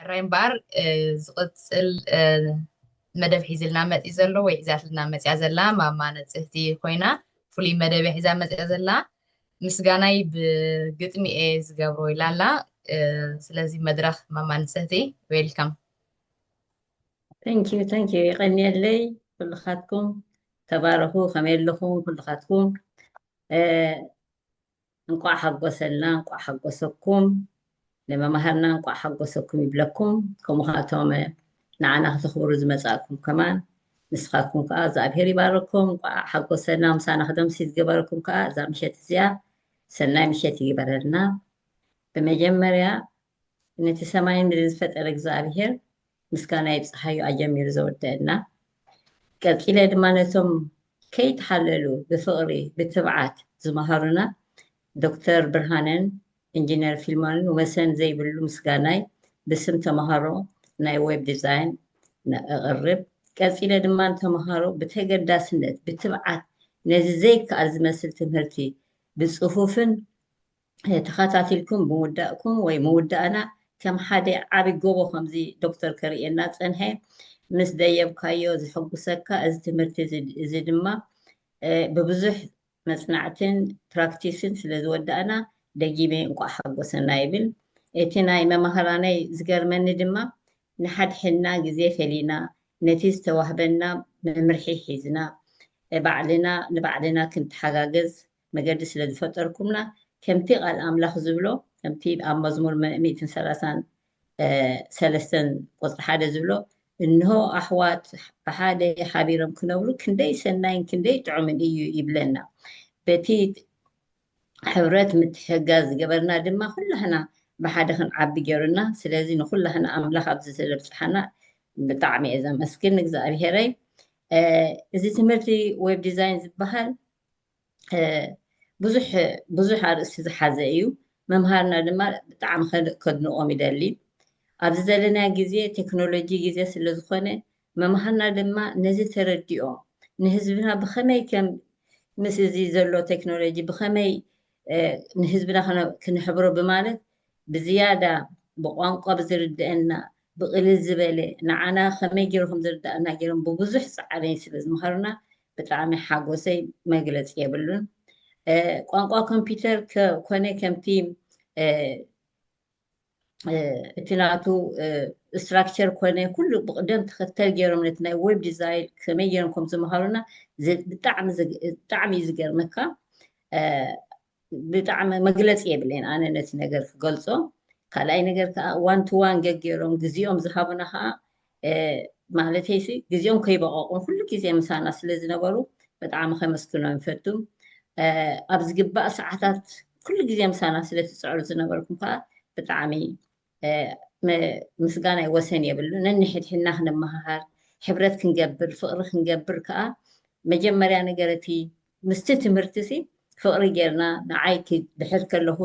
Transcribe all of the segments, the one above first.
راينبار زقصل مدب حيزلنا متي زلو ወይ ሒዛትልና መፅያ ዘላ ማማ ነፅህቲ ኮይና ፍሉይ መደብ ሒዛ መፅያ ዘላ ምስጋናይ ብግጥሚ እየ ዝገብሮ ኢላ ኣላ ስለዚ መድረኽ ማማ ነፅህቲ ዌልካም ثانك يو يقني لي كل خاتكم تباركوا خميلكم كل خاتكم انقع حقوسلنا انقع حقوسكم لما مهرنا انقع حقوسكم يبلكم كم خاتم نعنا تخبروا زمزاكم كمان نسخاكم كأزا بهري باركم انقع حقوسلنا مسانا خدم سيد جباركم كأزا مشيت زيا سنا مشيت جبارنا بمجمريا نتي سماين برزفت الأجزابير مسكانا يبصحيو أجمير زودتنا قلت دمانتهم كي تحللوا بفقري بتبعات زمهرنا دكتور برهانن انجينير فيلمان ومسن زي بلو مسكاناي بسم تمهرو ناي ويب ديزاين نقرب قلت دمان تمهرو بتقداسنت بتبعات نزي زي كأزمسل تمهرتي بصفوفن تخاتاتلكم بموداءكم وموداءنا كم حدا عبي جوبو خمزي دكتور كرينا تنهي مس ديب كايو زحقو سكا از تمرتي زي دما ببزح مصنعتين براكتيسن سلازو ودانا دقيمي انقو حقو سنايبل اتناي ممهراني زقر من دما نحد حنا جزي فلينا نتيز توهبنا ممرحي حيزنا بعدنا كنت حقاقز مقدس لدفتركمنا كمتي قال أملاخ زبلو كمتي أم مزمور 130 سلسن قصر حدا زبلو إنه أحوات حدا حبيرم كنولو كندي سنين كندي تعمل إيو يبلنا بتيت حورات متحجاز قبرنا دما كلهنا بحدا خن عبي جرنا سلازين كلهنا أملاخ عبد سلب صحنا بطعمي إذا مسكين نجزا بهري إذا تمرتي ويب ديزاين بحال ብዙሕ ኣርእስቲ ዝሓዘ እዩ መምሃርና ድማ ብጣዕሚ ከድንቆም ይደሊ ኣብዚ ዘለና ግዜ ቴክኖሎጂ ግዜ ስለ ዝኾነ መምሃርና ድማ ነዚ ተረዲኦ ንህዝብና ብኸመይ ከም ምስ እዚ ዘሎ ቴክኖሎጂ ብኸመይ ንህዝብና ክንሕብሮ በማለት ብዝያዳ ብቋንቋ ብዝርድአና ብቕልል ዝበለ ንዓና ከመይ ገይሮም ዝርዳእና ገይሮም ብብዙሕ ፃዕረይ ስለ ዝምሃሩና ብጣዕሚ ሓጎሰይ መግለፂ የብሉን ቋንቋ ኮምፒውተር ኮነ ከምቲ እትናቱ ስትራክቸር ኮነ ኩሉ ብቅደም ተኸተል ገይሮም ነቲ ናይ ዌብ ዲዛይን ከመይ ገይሮም ከም ዝመሃሩና ብጣዕሚ ዝገርመካ ብጣዕሚ መግለፂ የብለን ኣነ ነቲ ነገር ክገልፆ ካልኣይ ነገር ከዓ ዋን ቱ ዋን ገይሮም ግዚኦም ዝሃቡና ከዓ ማለት ግዚኦም ከይበቐቑን ኩሉ ግዜ ምሳና ስለ ዝነበሩ ብጣዕሚ ከመስግኖም ይፈቱ ኣብ ዝግባእ ሰዓታት ኩሉ ግዜ ምሳና ስለ ትፅዕሩ ዝነበርኩም ከዓ ብጣዕሚ ምስጋና ይወሰን የብሉ ነንሕድሕና ክንመሃር ሕብረት ክንገብር ፍቅሪ ክንገብር ከዓ መጀመርያ ነገር እቲ ምስቲ ትምህርቲ ፍቅሪ ጌርና ንዓይ ድሕር ከለኹ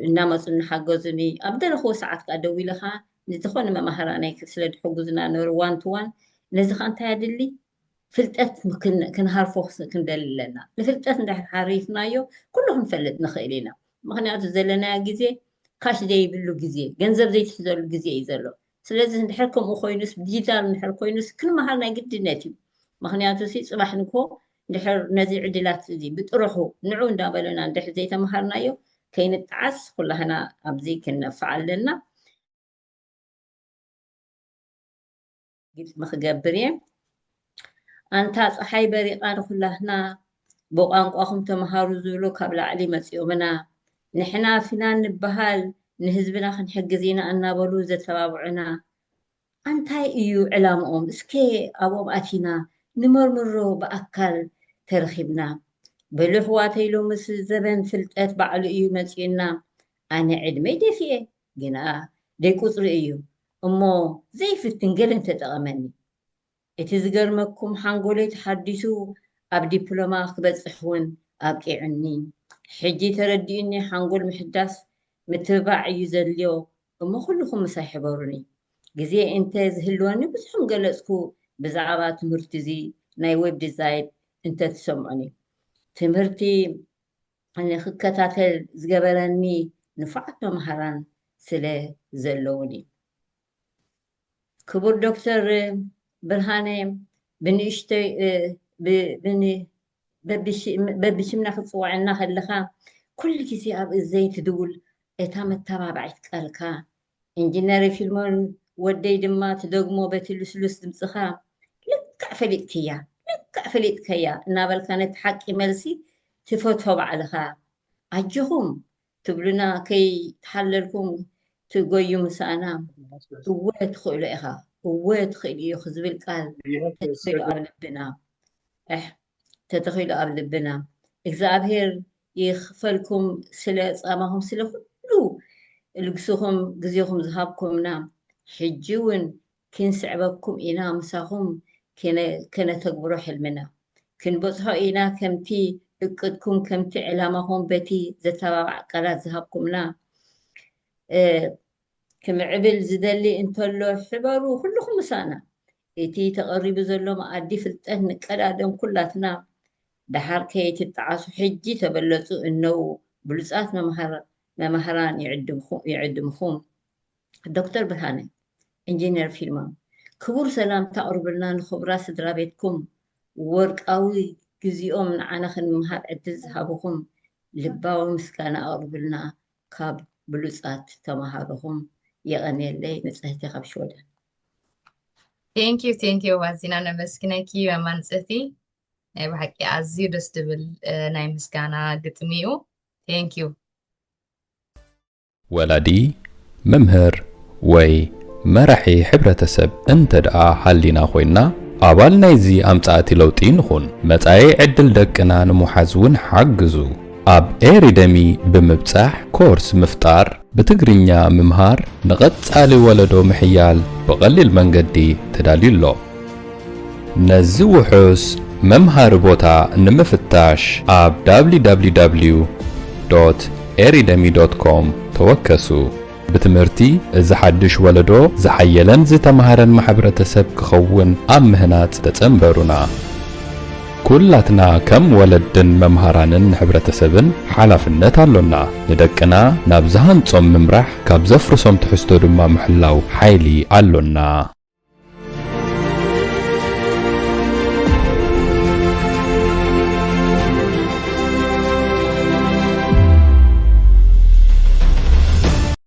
እናመፁ እናሓገዙኒ ኣብ ደረኽዎ ሰዓት ከዓ ደው ኢለ ከዓ ንዝኾነ መማህራናይ ስለ ድሕግዙና ነበሩ ዋን ቱ ዋን ነዚ ከዓ እንታይ ኣድሊ ፍልጠት ክንሃርፎ ክንደሊ ኣለና ንፍልጠት እንዳሓሪፍናዮ ኩሉ ክንፈልጥ ንኽእል ኢና ምክንያቱ ዘለና ግዜ ካሽ ዘይብሉ ግዜ ገንዘብ ዘይትሕዘሉ ግዜ እዩ ዘሎ ስለዚ እንድሕር ከምኡ ኮይኑስ ዲጂታል እንድሕር ኮይኑስ ክንመሃር ናይ ግድነት እዩ ምክንያቱ ፅባሕ ንኮ እንድሕር ነዚ ዕድላት እዚ ብጥርሑ ንዑ እንዳበለና እንድሕር ዘይተመሃርናዮ ከይንጣዓስ ኩላህና ኣብዚ ክንነፍዕ ኣለና ግልፂ ንክገብር እየ ኣንታ ፀሓይ በሪቓ ንኩላህና ብቋንቋኹም ተምሃሩ ዝብሎ ካብ ላዕሊ መፂኦምና ንሕና ፊና ንበሃል ንህዝብና ክንሕግዝ ኢና እናበሉ ዘተባብዑና እንታይ እዩ ዕላምኦም እስከ ኣብኦም ኣቲና ንመርምሮ ብኣካል ተረኺብና ብልሕዋተይ ሎምስ ዘበን ፍልጠት ባዕሉ እዩ መፂኡና ኣነ ዕድመይ ደፊአ ግና ደይቁፅሪ እዩ እሞ ዘይፍትን ገለ እንተጠቐመኒ እቲ ዝገርመኩም ሓንጎለይ ተሓዲሱ ኣብ ዲፕሎማ ክበፅሕ እውን ኣብቂዕኒ ሕጂ ተረዲኡኒ ሓንጎል ምሕዳስ ምትብባዕ እዩ ዘድልዮ እሞ ኩልኩም ምሳይ ሕበሩኒ ግዜ እንተ ዝህልወኒ ብዙሕም ገለፅኩ ብዛዕባ ትምህርቲ እዚ ናይ ዌብ ዲዛይን እንተ ትሰምዑኒ ትምህርቲ ንክከታተል ዝገበረኒ ንፉዓት መምሃራን ስለ ዘለውኒ ክቡር ዶክተር ብርሃነ ብንእሽተይ በብሽምና ክፅዋዕና ከለካ ኩሉ ግዜ ኣብ እዘይ ትድውል እታ መተባባዒት ቃልካ ኢንጂነር ፊልሞን ወደይ ድማ ትደግሞ በቲ ልስሉስ ድምፅኻ ልክዕ ፈሊጥከያ እናበልካ ነቲ ሓቂ መልሲ ትፈትሆ ባዕልኻ ኣጅኹም ትብሉና ከይተሓለልኩም ትጎዩ ምሳና እወ ትኽእሉ ኢኻ እወ ትኽእል እዩ ዝብል ቃል ተተኺሉ ኣብ ልብና እግዚኣብሔር ይኽፈልኩም ስለ ፃማኹም ስለ ኩሉ ልግስኹም ግዜኹም ዝሃብኩምና ሕጂ እውን ክንስዕበኩም ኢና ምሳኹም ከነተግብሮ ሕልምና ክንበፅሖ ኢና ከምቲ እቅድኩም ከምቲ ዕላማኹም በቲ ዘተባባዕ ቃላት ዝሃብኩምና ክምዕብል ዝደሊ እንተሎ ሕበሩ ኩልኩም ምሳና እቲ ተቐሪቡ ዘሎ መኣዲ ፍልጠት ንቀዳደም ኩላትና ድሓር ከይትጣዓሱ ሕጂ ተበለፁ እነው ብሉፃት መምሃራን ይዕድምኩም ዶክተር ብርሃነ ኢንጂነር ፊልሞን ክቡር ሰላምታ ኣቅርብልና ንክቡራ ስድራ ቤትኩም ወርቃዊ ግዚኦም ንዓና ክንምሃር ዕድል ዝሃብኩም ልባዊ ምስጋና ኣቅርብልና ካብ ብሉፃት ተምሃሮኩም የቐኒየለይ ንፅህቲ ካብ ሽወደን ቴንክ ዩ ዋዚና ነመስግነኪ መማንፅህቲ ብሓቂ ኣዝዩ ደስ ዝብል ናይ ምስጋና ግጥሚ እዩ ቴንክ ዩ ወላዲ መምህር ወይ መራሒ ሕብረተሰብ እንተ ደኣ ሃሊና ኮይና ኣባል ናይዚ ኣምጻእቲ ለውጢ ንኹን መጻኢ ዕድል ደቅና ንምሓዝ እውን ሓግዙ ኣብ ኤሪደሚ ብምብጻሕ ኮርስ ምፍጣር ብትግርኛ ምምሃር ንቐጻሊ ወለዶ ምሕያል ብቐሊል መንገዲ ተዳልዩሎ ነዚ ውሑስ መምሃሪ ቦታ ንምፍታሽ ኣብ www.eridemi.com ተወከሱ بتمرتي إذا حدش ولدو زحيلن زتمهرن محبرتسب كخون أم مهنات تتنبرونا كلاتنا كم ولدن ممهرانن حبرتسبن حلفنت اللونا ندكنا نابزهن صم ممرح كابزفرسوم تحستو دما محلاو حيلي اللونا